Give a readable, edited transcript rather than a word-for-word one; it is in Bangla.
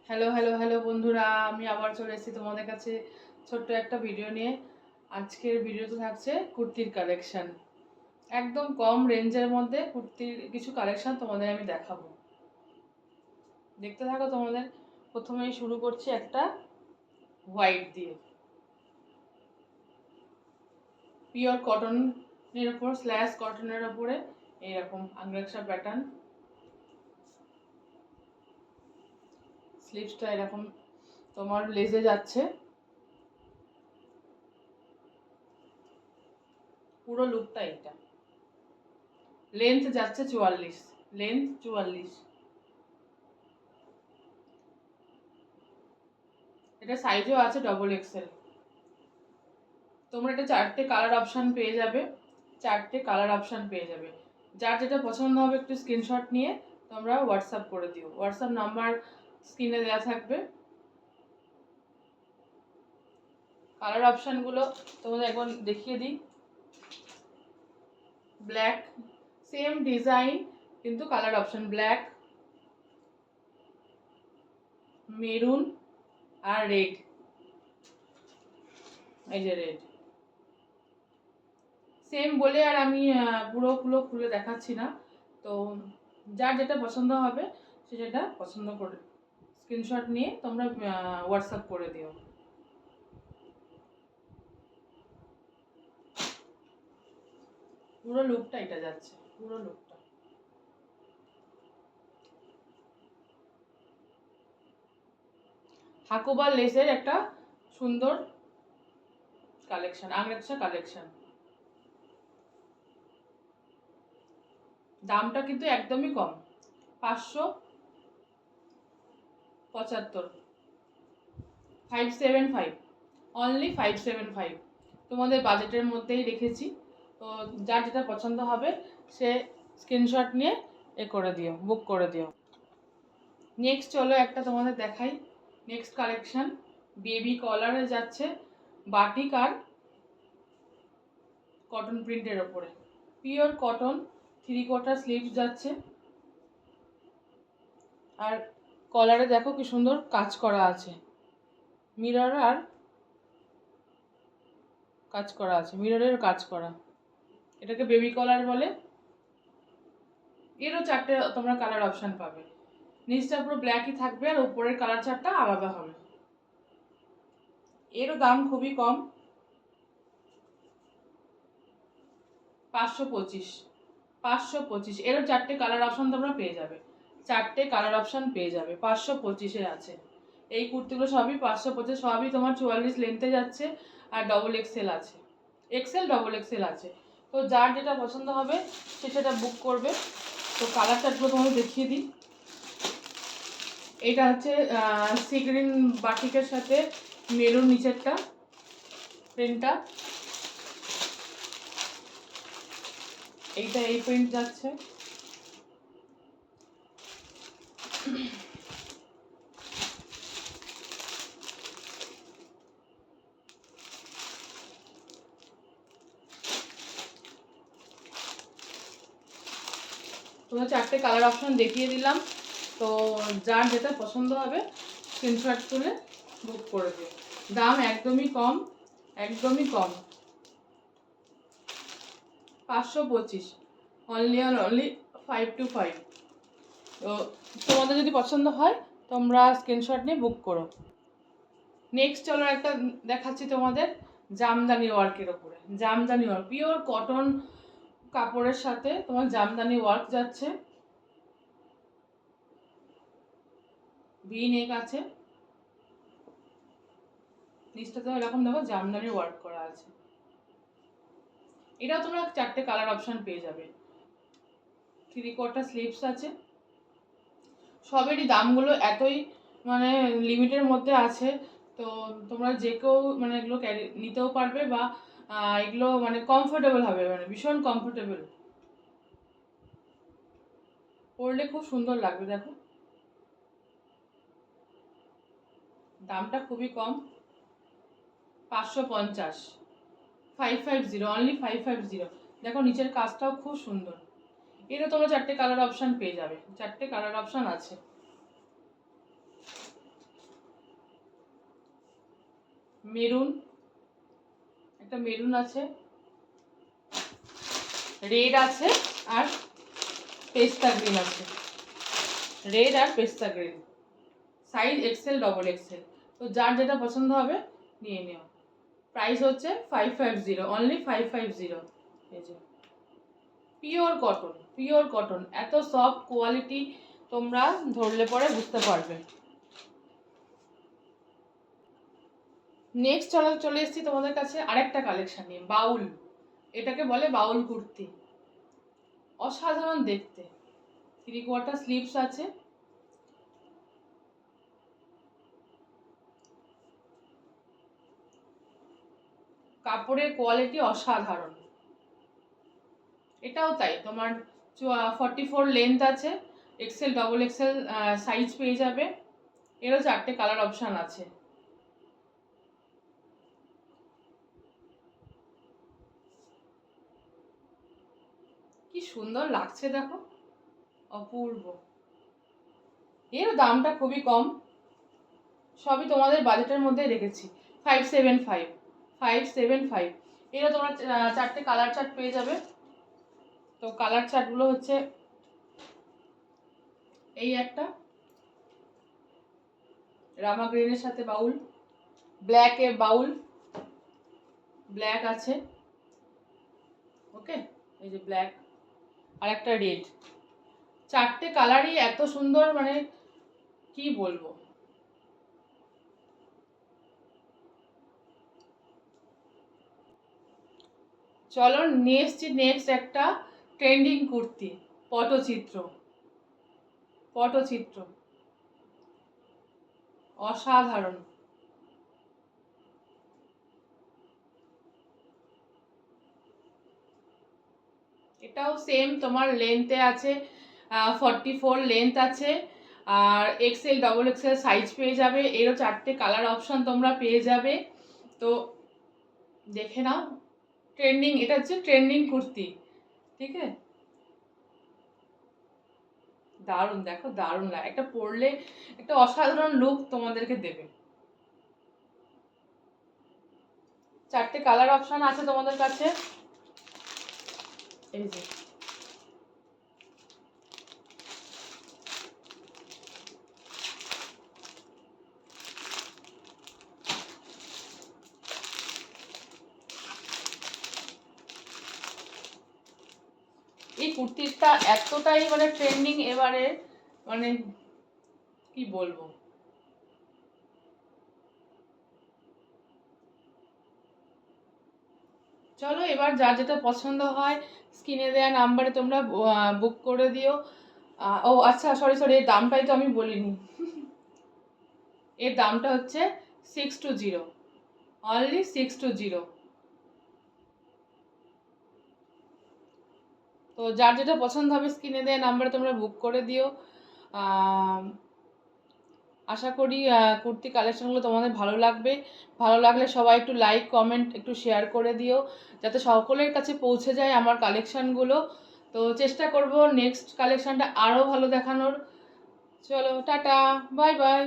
হ্যালো হ্যালো হ্যালো বন্ধুরা, আমি আবার চলে এসেছি তোমাদের কাছে ছোট্ট একটা ভিডিও নিয়ে। আজকের ভিডিওতে থাকছে কুর্তির কালেকশন। একদম কম রেঞ্জের মধ্যে কুর্তির কিছু কালেকশন তোমাদের আমি দেখাবো, দেখতে থাকো। তোমাদের প্রথমেই শুরু করছি একটা হোয়াইট দিয়ে, পিওর কটনের ওপর স্ল্যাশ কটনের ওপরে এইরকম আংরেকশা প্যাটার্ন। স্লিভসটা এরকম তোমার লেজে যাচ্ছে, পুরো লুকটা এটা। লেন্থ যাচ্ছে 44, লেন্থ 44। এটা সাইজও আছে ডবল এক্সেল। তোমরা এটা চারটে কালার অপশান পেয়ে যাবে, যার যেটা পছন্দ হবে একটু স্ক্রিনশট নিয়ে তোমরা হোয়াটসঅ্যাপ করে দিও। হোয়াটসঅ্যাপ নাম্বার স্ক্রিনে দেওয়া থাকবে। কালার অপশানগুলো তোমাদের একবার দেখিয়ে দিই। ব্ল্যাক, সেম ডিজাইন কিন্তু কালার অপশান ব্ল্যাক, মেরুন আর রেড। এই যে রেড, সেম বলে আর আমি পুরোগুলো খুলে দেখাচ্ছি না। তো যার যেটা পছন্দ হবে সে সেটা পছন্দ করে স্ক্রিনশট নিয়ে তোমরা হোয়াটসঅ্যাপ করে দিও। পুরো লুকটা এটা যাচ্ছে, পুরো লুকটা। হাকুবা লেসের একটা সুন্দর কালেকশন, আংরেকশা কালেকশন। দামটা কিন্তু একদমই কম, 575, 575, অনলি 575। তোমাদের বাজেটের মধ্যেই রেখেছি। তো যার যেটা পছন্দ হবে সে স্ক্রিনশট নিয়ে করে দিও, বুক করে দিও। নেক্সট চলো একটা তোমাদের দেখাই। নেক্সট কালেকশন বেবি কলারে যাচ্ছে, বাটিক আর কটন প্রিন্টের ওপরে, পিওর কটন, 3/4 স্লিভস যাচ্ছে। আর কলারে দেখো কি সুন্দর কাজ করা আছে, মিরর আর কাজ করা আছে, মিররের কাজ করা। এটাকে বেবি কলার বলে। এরও চারটে তোমরা কালার অপশান পাবে। নিচটা পুরো ব্ল্যাকই থাকবে আর উপরের কালার চারটা আলাদা হবে। এরও দাম খুবই কম, 525, 525। এরও চারটে কালার অপশান তোমরা পেয়ে যাবে, 525-এ আছে। এই কুর্তিগুলো সবই 525, সবই তোমার 44 লেন্থে যাচ্ছে আর ডবল এক্সেল আছে, এক্সেল ডবল এক্সেল আছে। তো যার যেটা পছন্দ হবে সে সেটা বুক করবে। তো কালার চার্টগুলো তোমাকে দেখিয়ে দিই। এটা হচ্ছে সি গ্রিন বাটিকের সাথে মেরুন নিচেরটা প্রিন্টটা, এইটা এই প্রিন্ট যাচ্ছে। তোমার চারটে কালার অপশন দেখিয়ে দিলাম। তো যার যেটা পছন্দ হবে স্ক্রিনশট তুলে বুক করে দিও। দাম একদমই কম, একদমই কম, 525, অনলি অ্যান্ড অনলি 525। তো তোমাদের যদি পছন্দ হয় তোমরা স্ক্রিনশট নিয়ে বুক করো। নেক্সট চলো একটা দেখাচ্ছি তোমাদের জামদানি ওয়ার্কের ওপরে। জামদানি ওয়ার্ক, পিওর কটন কাপড়ের সাথে তোমার জামদানি ওয়ার্ক যাচ্ছে, ভি নেক আছে, নিচটাতে এরকম দেখো জামদানি ওয়ার্ক করা আছে। এটাও তোমরা চারটে কালার অপশন পেয়ে যাবে। 3/4 স্লিভস আছে। সবেরই দামগুলো এতই মানে লিমিটের মধ্যে আছে। তো তোমরা যে কেউ মানে এগুলো ক্যারি নিতেও পারবে বা এগুলো মানে কমফোর্টেবল হবে, মানে ভীষণ কমফোর্টেবল, পরলে খুব সুন্দর লাগবে। দেখো দামটা খুবই কম, 550, 550, অনলি 550। দেখো নিচের কাজটাও খুব সুন্দর। এরও তোমরা চারটে কালার অপশান পেয়ে যাবে, চারটে কালার অপশান আছে। মেরুন, একটা মেরুন আছে, রেড আছে, আর পেস্তা গ্রিন আছে, রেড আর পেস্তা green, size XL double XL. তো যার যেটা পছন্দ হবে নিয়ে নিও। প্রাইস হচ্ছে 550, অনলি 550। এই যে পিওর কটন, পিওর কটন, এত সফট কোয়ালিটি, তোমরা ধরলে পরে বুঝতে পারবে। নেক্সট চলে এসেছি তোমাদের কাছে আরেকটা কালেকশন নিয়ে, বাউল। এটাকে বলে বাউল কুর্তি, অসাধারণ দেখতে। 3/4 স্লিভস আছে, কাপড়ের কোয়ালিটি অসাধারণ। এটাও তাই, তোমার 44 লেন্থ আছে, এক্সেল ডবল এক্সেল সাইজ পেয়ে যাবে। এরও 4টে কালার অপশান আছে। কি সুন্দর লাগছে দেখো, অপূর্ব। এর দামটা খুবই কম, সবই তোমাদের বাজেটের মধ্যে রেখেছি। 575, 575। এরও তোমরা 4টে কালার চার্ট পেয়ে যাবে। তো কালার চার্টগুলো হচ্ছে এই একটা রামা গ্রিনের সাথে বাউল, ব্ল্যাকে বাউল, ব্ল্যাক আছে, ওকে, এই যে ব্ল্যাক, আর একটা রেড। 4টে কালারই এত সুন্দর, মানে কি বলবো। চলো নেক্সট একটা ট্রেন্ডিং কুর্তি, পটচিত্র, পটচিত্র, অসাধারণ। এটাও সেম তোমার লেন্থে আছে, 44 লেন্থ আছে, আর এক্সেল ডবল এক্সেল সাইজ পেয়ে যাবে। এরও 4টে কালার অপশান তোমরা পেয়ে যাবে। তো দেখে নাও, ট্রেন্ডিং, এটা হচ্ছে ট্রেন্ডিং কুর্তি, ঠিক আছে। দারুণ, দেখো দারুণ লাগে, একটা পরলে একটা অসাধারণ লুক তোমাদেরকে দেবে। 4টে কালার অপশান আছে তোমাদের কাছে, এই যে। এই কুর্তিটা এতটাই মানে ট্রেন্ডিং এবারে, মানে কি বলবো। চলো এবার যার যেটা পছন্দ হয় স্ক্রিনে দেওয়া নাম্বারে তোমরা বুক করে দিও। ও আচ্ছা, সরি, এর দামটাই তো আমি বলিনি। এর দামটা হচ্ছে 620, অনলি 620। তো যার যেটা পছন্দ হবে স্ক্রিনে দেওয়া নাম্বারে তোমরা বুক করে দিও। আশা করি কুর্তি কালেকশনগুলো তোমাদের ভালো লাগবে। ভালো লাগলে সবাই একটু লাইক কমেন্ট একটু শেয়ার করে দিও, যাতে সকলের কাছে পৌঁছে যায় আমার কালেকশানগুলো। তো চেষ্টা করব নেক্সট কালেকশানটা আরও ভালো দেখানোর। চলো টাটা, বাই বাই।